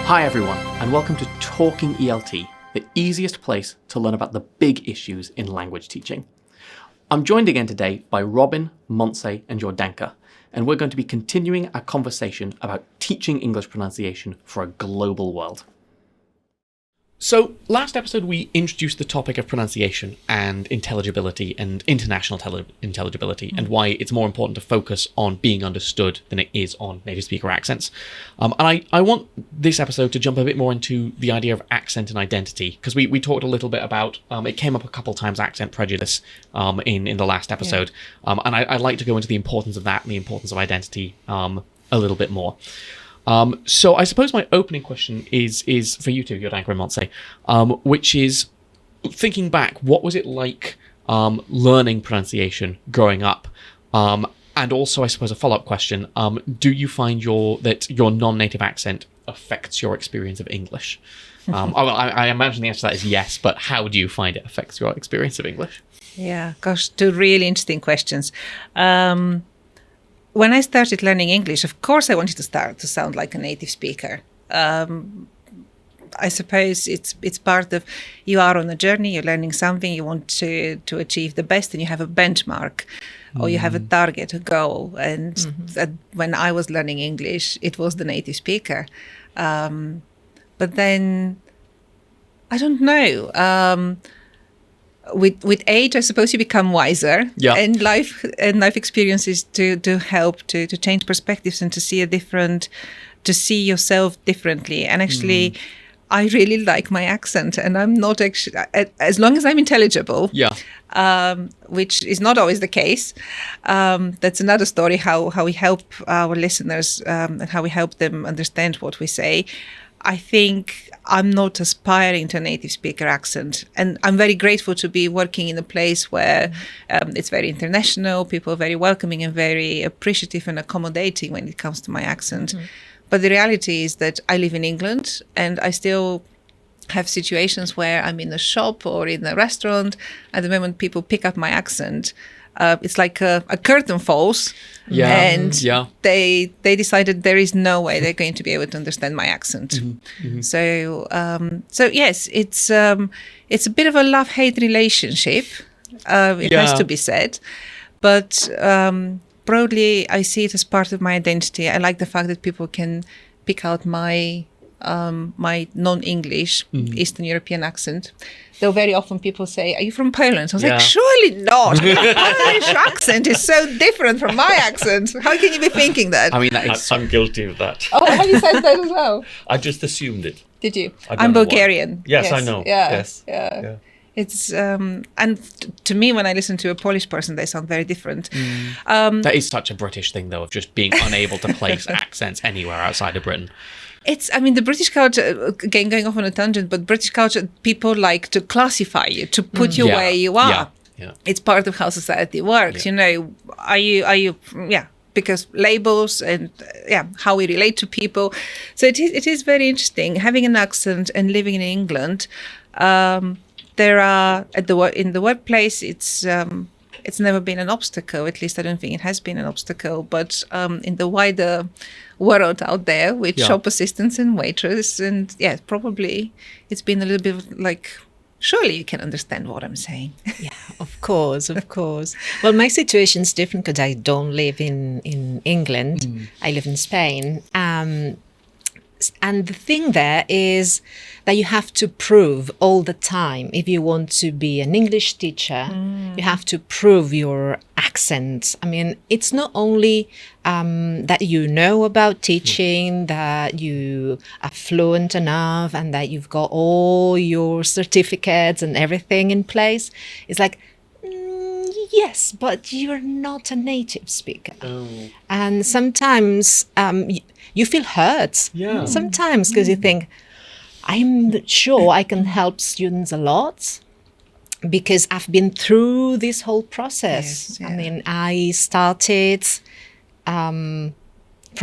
Hi everyone, and welcome to Talking ELT, the easiest place to learn about the big issues in language teaching. I'm joined again today by Robin, Montse, and Jordanka, and we're going to be continuing our conversation about teaching English pronunciation for a global world. So, last episode we introduced the topic of pronunciation and intelligibility and international intelligibility and why it's more important to focus on being understood than it is on native speaker accents. And I want this episode to jump a bit more into the idea of accent and identity, because we talked a little bit about, it came up a couple of times, accent prejudice in the last episode. Yeah. And I'd like to go into the importance of that and the importance of identity a little bit more. So I suppose my opening question is for you two, Jordanka and Montse, which is, thinking back, what was it like learning pronunciation growing up? And also, I suppose, a follow-up question, do you find that your non-native accent affects your experience of English? I imagine the answer to that is yes, but how do you find it affects your experience of English? Yeah, gosh, two really interesting questions. When I started learning English, of course, I wanted to sound like a native speaker. I suppose it's part of, you are on a journey, you're learning something, you want to achieve the best, and you have a benchmark or you have a target, a goal. And when I was learning English, it was the native speaker. But then, I don't know. With age, I suppose you become wiser, and life experiences to help to change perspectives and to see yourself differently. And actually, I really like my accent, and I'm not actually, as long as I'm intelligible, which is not always the case. That's another story, how we help our listeners and how we help them understand what we say. I think I'm not aspiring to a native speaker accent, and I'm very grateful to be working in a place where it's very international, people are very welcoming and very appreciative and accommodating when it comes to my accent. But the reality is that I live in England, and I still have situations where I'm in a shop or in a restaurant. At the moment people pick up my accent, it's like a curtain falls, and they decided there is no way they're going to be able to understand my accent. So yes, it's a bit of a love-hate relationship. It has to be said, but broadly, I see it as part of my identity. I like the fact that people can pick out my non-English Eastern European accent. Though very often people say, "Are you from Poland?" So I was like, "Surely not. Polish accent is so different from my accent. How can you be thinking that?" I mean, I'm guilty of that. Oh, have you said that as well? I just assumed it. Did you? I'm Bulgarian. Yes, I know. Yes. It's and to me, when I listen to a Polish person, they sound very different. That is such a British thing, though, of just being unable to place accents anywhere outside of Britain. The British culture, again, going off on a tangent, but British culture, people like to classify you, to put you where you are. Yeah. It's part of how society works. You know, are you, because labels and how we relate to people. So it is very interesting having an accent and living in England. There are in the workplace, it's never been an obstacle. At least I don't think it has been an obstacle. But in the wider world out there with shop assistants and waiters, and probably it's been a little bit like, surely you can understand what I'm saying. Yeah, of course. Well, my situation's different because I don't live in England. I live in Spain. And the thing there is that you have to prove all the time. If you want to be an English teacher, you have to prove your accent. I mean, it's not only that you know about teaching, that you are fluent enough and that you've got all your certificates and everything in place. It's like, yes, but you're not a native speaker. And sometimes you feel hurt sometimes because you think, I'm sure I can help students a lot because I've been through this whole process. I mean, I started from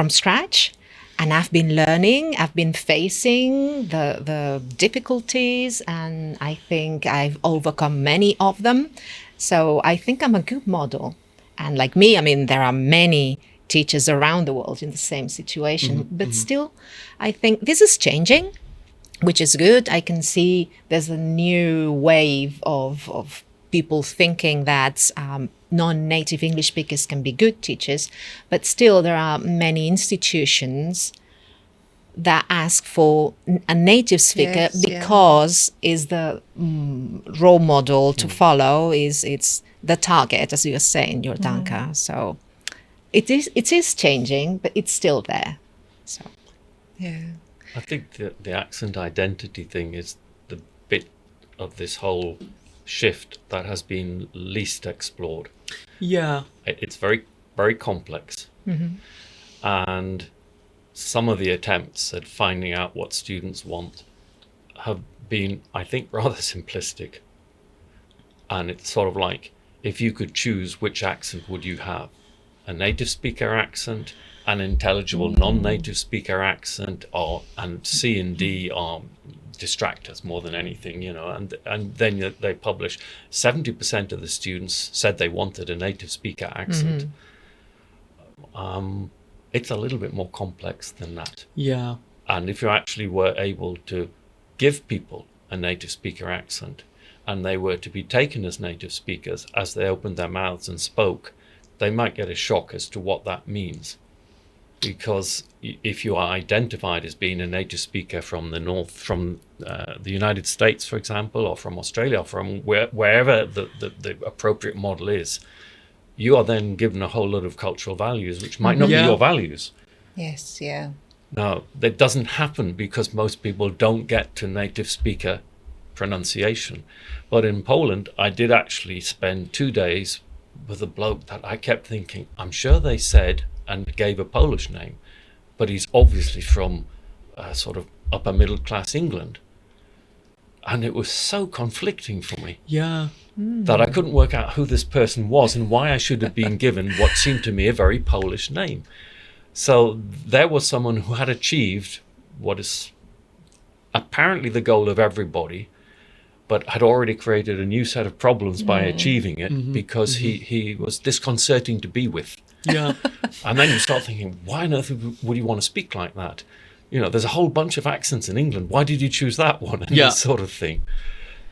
scratch and I've been learning, I've been facing the difficulties, and I think I've overcome many of them. So I think I'm a good model. And like me, I mean, there are many teachers around the world in the same situation. But still, I think this is changing, which is good. I can see there's a new wave of people thinking that non-native English speakers can be good teachers, but still there are many institutions that ask for a native speaker because is the role model to follow, it's the target, as you were saying, Jordanka. So it is changing, but it's still there. So I think the accent identity thing is the bit of this whole shift that has been least explored. Yeah. It's very, very complex. And some of the attempts at finding out what students want have been, I think, rather simplistic. And it's sort of like, if you could choose, which accent would you have? A native speaker accent, an intelligible non-native speaker accent, and C and D are distractors more than anything, you know. And then they publish 70% of the students said they wanted a native speaker accent. It's a little bit more complex than that. Yeah. And if you actually were able to give people a native speaker accent, and they were to be taken as native speakers as they opened their mouths and spoke, they might get a shock as to what that means. Because if you are identified as being a native speaker from the North, from the United States, for example, or from Australia, or from wherever the appropriate model is, you are then given a whole lot of cultural values, which might not be your values. Yes, yeah. Now, that doesn't happen because most people don't get to native speaker pronunciation. But in Poland, I did actually spend 2 days with a bloke that I kept thinking, I'm sure they said and gave a Polish name, but he's obviously from sort of upper middle class England. And it was so conflicting for me. Yeah. That I couldn't work out who this person was and why I should have been given what seemed to me a very Polish name. So there was someone who had achieved what is apparently the goal of everybody, but had already created a new set of problems by achieving it because he was disconcerting to be with. Yeah. And then you start thinking, why on earth would you want to speak like that? You know, there's a whole bunch of accents in England. Why did you choose that one? And this sort of thing.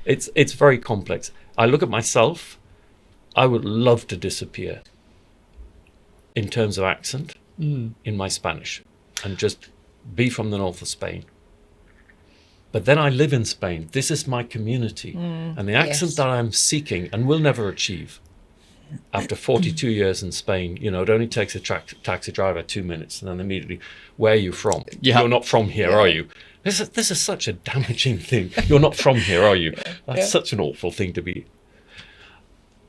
It's very complex. I look at myself, I would love to disappear in terms of accent in my Spanish and just be from the north of Spain. But then I live in Spain. This is my community. And the accent that I'm seeking and will never achieve after 42 years in Spain, you know, it only takes a taxi driver 2 minutes and then immediately, where are you from? Yeah. You're not from here, are you? This is such a damaging thing. You're not from here, are you? That's such an awful thing to be.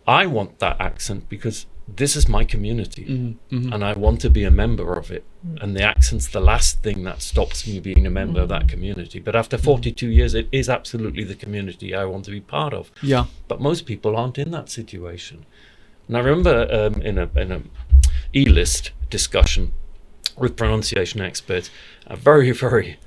I want that accent because this is my community and I want to be a member of it. And the accent's the last thing that stops me being a member of that community. But after 42 years, it is absolutely the community I want to be part of. Yeah. But most people aren't in that situation. And I remember in a E-list discussion with pronunciation experts, a very, very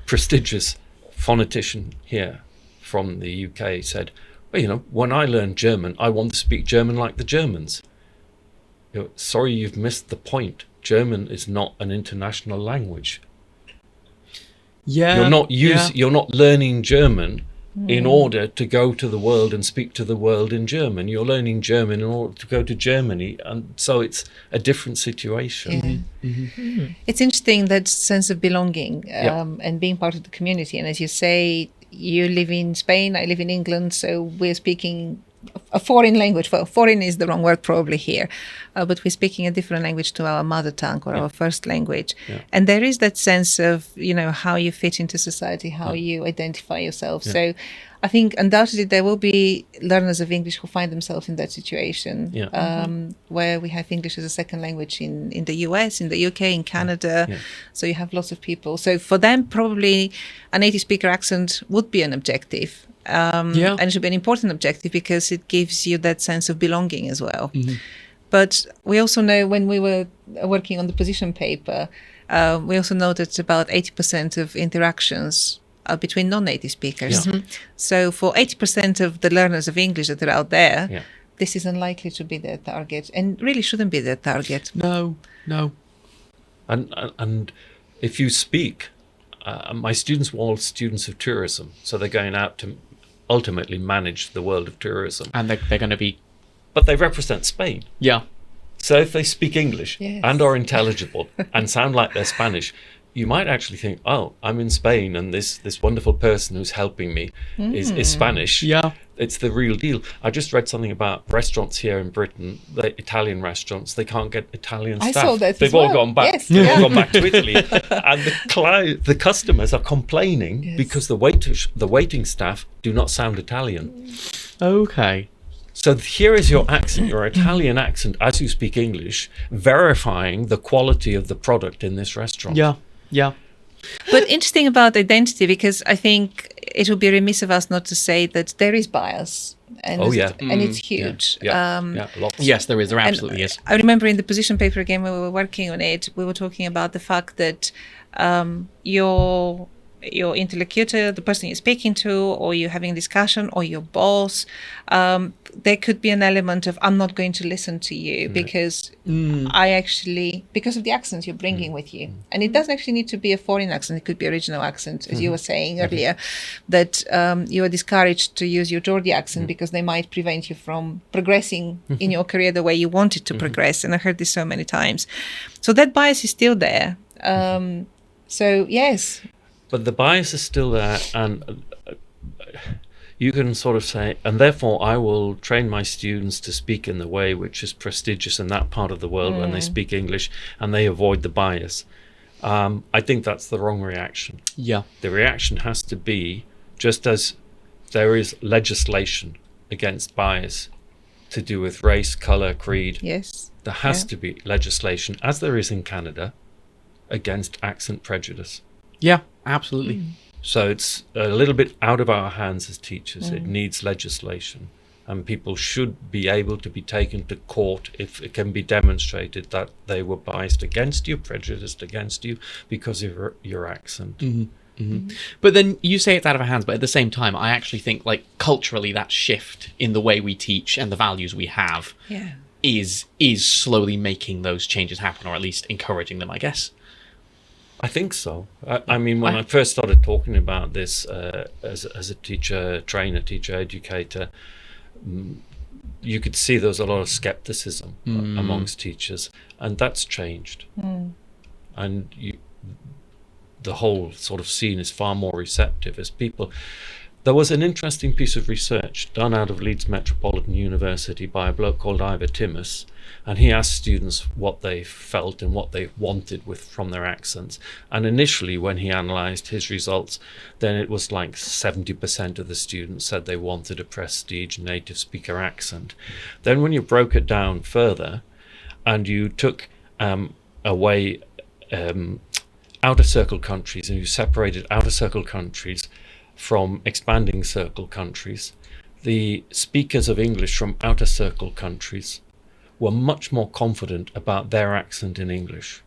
prestigious phonetician here from the UK said, well, you know, when I learn German, I want to speak German like the Germans. You know, sorry, you've missed the point. German is not an international language. Yeah. You're not learning German in order to go to the world and speak to the world in German. You're learning German in order to go to Germany, and so it's a different situation. It's interesting, that sense of belonging and being part of the community. And as you say, you live in Spain, I live in England, so we're speaking a foreign language. Well, foreign is the wrong word probably here, but we're speaking a different language to our mother tongue or our first language. And there is that sense of, you know, how you fit into society, how you identify yourself. So I think undoubtedly there will be learners of English who find themselves in that situation, where we have English as a second language in the US, in the UK, in Canada. So you have lots of people. So for them, probably a native speaker accent would be an objective. And it should be an important objective because it gives you that sense of belonging as well. But we also know, when we were working on the position paper, we also know that about 80% of interactions are between non-native speakers. So for 80% of the learners of English that are out there, this is unlikely to be their target, and really shouldn't be their target. No. And if you speak, my students were all students of tourism, so they're going out to ultimately manage the world of tourism. And they're going to be... But they represent Spain. Yeah. So if they speak English Yes. and are intelligible and sound like they're Spanish, you might actually think, oh, I'm in Spain and this wonderful person who's helping me is Spanish. Yeah. It's the real deal. I just read something about restaurants here in Britain, the Italian restaurants. They can't get Italian I staff. saw that They've as all well. gone back. Yes, They've yeah. all gone back to Italy, and the customers are complaining Yes. because the waiting staff do not sound Italian. Okay. So here is your accent, your Italian accent, as you speak English, verifying the quality of the product in this restaurant. Yeah. But interesting about identity, because I think it would be remiss of us not to say that there is bias. And Oh, yeah. and it's huge. Yeah, lots. Yes, there is. There And absolutely is. I remember in the position paper again, when we were working on it, we were talking about the fact that your interlocutor, the person you're speaking to, or you're having a discussion, or your boss, there could be an element of, I'm not going to listen to you because because of the accent you're bringing with you. And it doesn't actually need to be a foreign accent. It could be original accent, as you were saying earlier, that you are discouraged to use your Geordie accent because they might prevent you from progressing in your career the way you wanted to progress. And I heard this so many times. So that bias is still there. So, yes. But the bias is still there, and you can sort of say, and therefore I will train my students to speak in the way which is prestigious in that part of the world when they speak English, and they avoid the bias. I think that's the wrong reaction. Yeah. The reaction has to be, just as there is legislation against bias to do with race, colour, creed, Yes. there has to be legislation, as there is in Canada, against accent prejudice. Yeah, absolutely. So it's a little bit out of our hands as teachers. It needs legislation, and people should be able to be taken to court if it can be demonstrated that they were biased against you, prejudiced against you because of your accent. But then you say it's out of our hands, but at the same time, I actually think, like, culturally, that shift in the way we teach and the values we have Yeah. is slowly making those changes happen, or at least encouraging them, I guess. I think so. I mean, when I first started talking about this as a teacher trainer, teacher educator, you could see there was a lot of skepticism amongst teachers, and that's changed. And the whole sort of scene is far more receptive as people. There was an interesting piece of research done out of Leeds Metropolitan University by a bloke called Ivor Timmis, and he asked students what they felt and what they wanted from their accents. And initially, when he analysed his results, then it was like 70% of the students said they wanted a prestige native speaker accent. Then when you broke it down further and you took away outer circle countries and you separated outer circle countries from expanding circle countries, the speakers of English from outer circle countries were much more confident about their accent in English.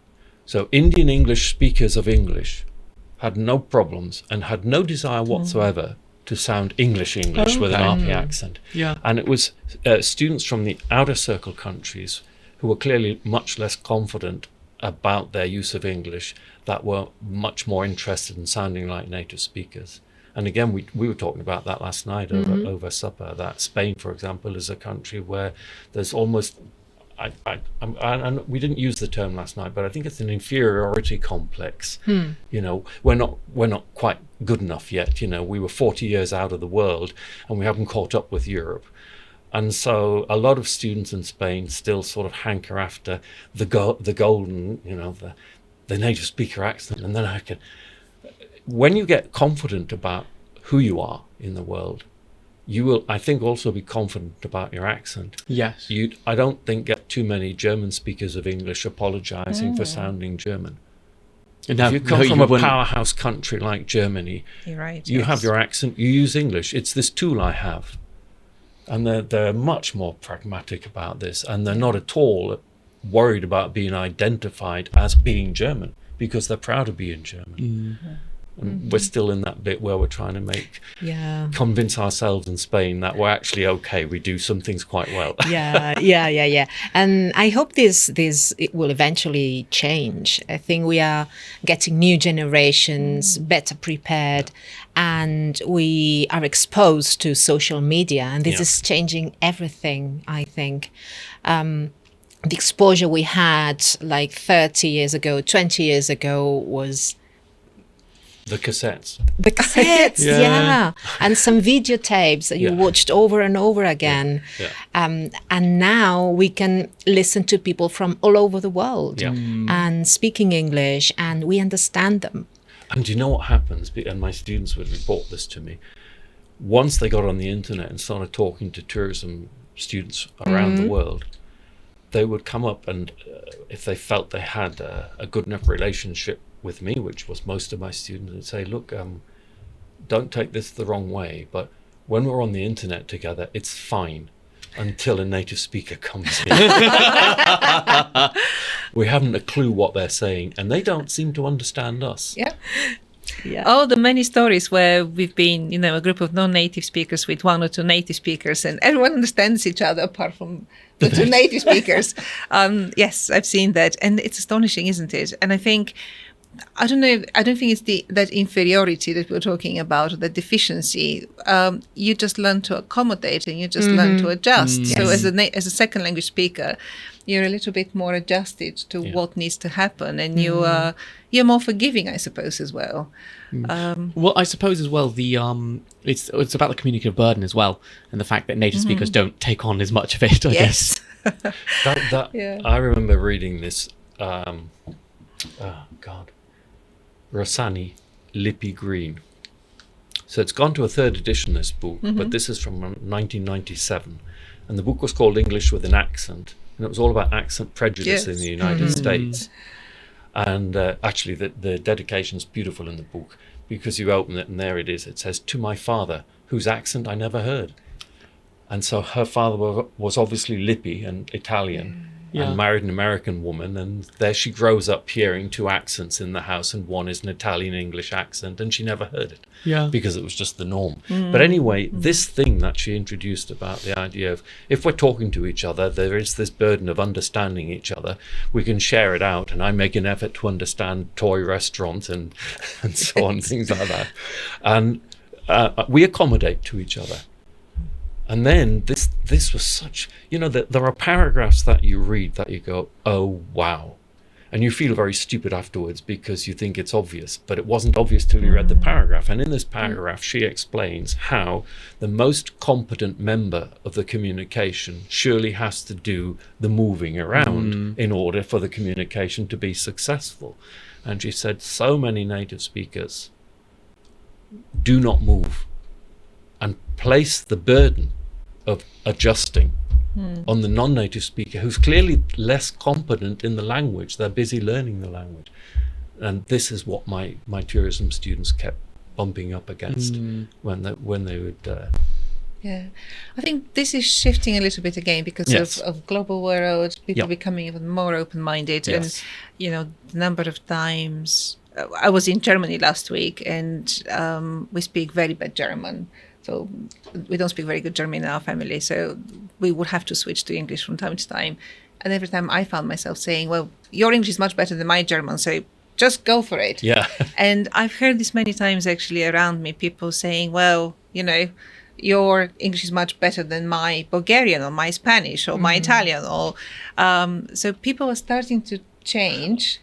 So Indian English speakers of English had no problems and had no desire whatsoever to sound English with an RP accent. Yeah. And it was students from the outer circle countries who were clearly much less confident about their use of English that were much more interested in sounding like native speakers. And again, we were talking about that last night over supper, that Spain, for example, is a country where there's almost, and we didn't use the term last night, but I think it's an inferiority complex. You know, we're not quite good enough yet. You know, we were 40 years out of the world and we haven't caught up with Europe. And so a lot of students in Spain still sort of hanker after the golden, you know, the native speaker accent. And then when you get confident about who you are in the world, you will, I think, also be confident about your accent. Yes. I don't think get too many German speakers of English apologizing for sounding German. No, if you come from a powerhouse country like Germany, You're right. you have your accent, you use English. It's this tool I have. And they're much more pragmatic about this, and they're not at all worried about being identified as being German because they're proud of being German. And we're still in that bit where we're trying to convince ourselves in Spain that we're actually okay. We do some things quite well. Yeah. And I hope this it will eventually change. I think we are getting new generations better prepared, and we are exposed to social media, and this is changing everything, I think. The exposure we had like 30 years ago, 20 years ago was the cassettes. The cassettes, yeah. And some videotapes that you watched over and over again. And now we can listen to people from all over the world and speaking English, and we understand them. And do you know what happens? And my students would report this to me. Once they got on the internet and started talking to tourism students around the world, they would come up and if they felt they had a good enough relationship with me, which was most of my students, would say, look, don't take this the wrong way, but when we're on the internet together, it's fine until a native speaker comes in. We haven't a clue what they're saying, and they don't seem to understand us. Yeah. Oh, the many stories where we've been, a group of non-native speakers with one or two native speakers, and everyone understands each other apart from the two native speakers. Yes, I've seen that, and it's astonishing, isn't it? And I think, I don't think it's that inferiority that we're talking about, the deficiency. You just learn to accommodate, and you just learn to adjust. So as a second language speaker, you're a little bit more adjusted to what needs to happen, and you're more forgiving, I suppose, as well. Well, I suppose as well it's about the communicative burden as well, and the fact that native speakers don't take on as much of it. I guess. I remember reading this. Rossani, Lippy Green. So it's gone to a third edition, this book, but this is from 1997. And the book was called English with an Accent. And it was all about accent prejudice in the United States. And actually, the dedication's beautiful in the book, because you open it and there it is. It says, "To my father, whose accent I never heard." And so her father was obviously Lippy and Italian. And married an American woman, and there she grows up hearing two accents in the house, and one is an Italian-English accent, and she never heard it because it was just the norm. But anyway, this thing that she introduced about the idea of if we're talking to each other, there is this burden of understanding each other. We can share it out, and I make an effort to understand toy restaurants and so on, things like that. And we accommodate to each other. And then this was such, there are paragraphs that you read that you go, oh, wow. And you feel very stupid afterwards because you think it's obvious, but it wasn't obvious till you read the paragraph. And in this paragraph, she explains how the most competent member of the communication surely has to do the moving around in order for the communication to be successful. And she said, so many native speakers do not move and place the burden of adjusting on the non-native speaker, who's clearly less competent in the language. They're busy learning the language. And this is what my tourism students kept bumping up against when they would... I think this is shifting a little bit again because of global world, people becoming even more open-minded. And, the number of times... I was in Germany last week, and we speak very bad German. So we don't speak very good German in our family. So we would have to switch to English from time to time. And every time I found myself saying, well, your English is much better than my German, so just go for it. Yeah. And I've heard this many times actually around me, people saying, well, your English is much better than my Bulgarian or my Spanish or my Italian. Or so people are starting to change.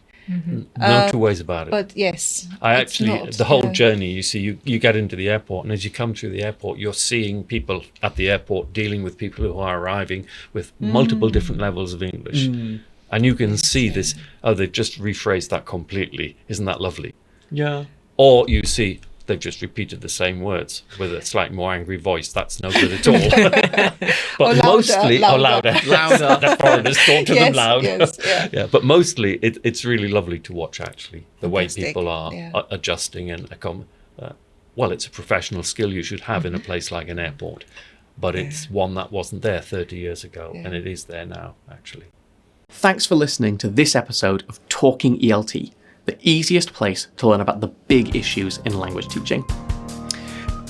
No two ways about it. But yes, the whole journey, you see, you get into the airport, and as you come through the airport, you're seeing people at the airport dealing with people who are arriving with multiple different levels of English. And you can see this, they've just rephrased that completely. Isn't that lovely? Yeah. Or you see, they've just repeated the same words with a slightly more angry voice. That's no good at all. But louder. The foreigners talk to them loud. But mostly it's really lovely to watch, actually, the way people are adjusting and well, it's a professional skill you should have in a place like an airport, but it's one that wasn't there 30 years ago, and it is there now, actually. Thanks for listening to this episode of Talking ELT. the easiest place to learn about the big issues in language teaching.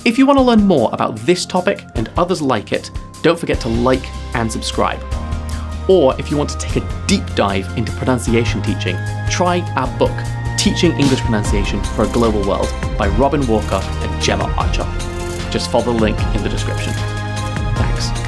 If you want to learn more about this topic and others like it, don't forget to like and subscribe. Or if you want to take a deep dive into pronunciation teaching, try our book, Teaching English Pronunciation for a Global World by Robin Walker and Gemma Archer. Just follow the link in the description. Thanks.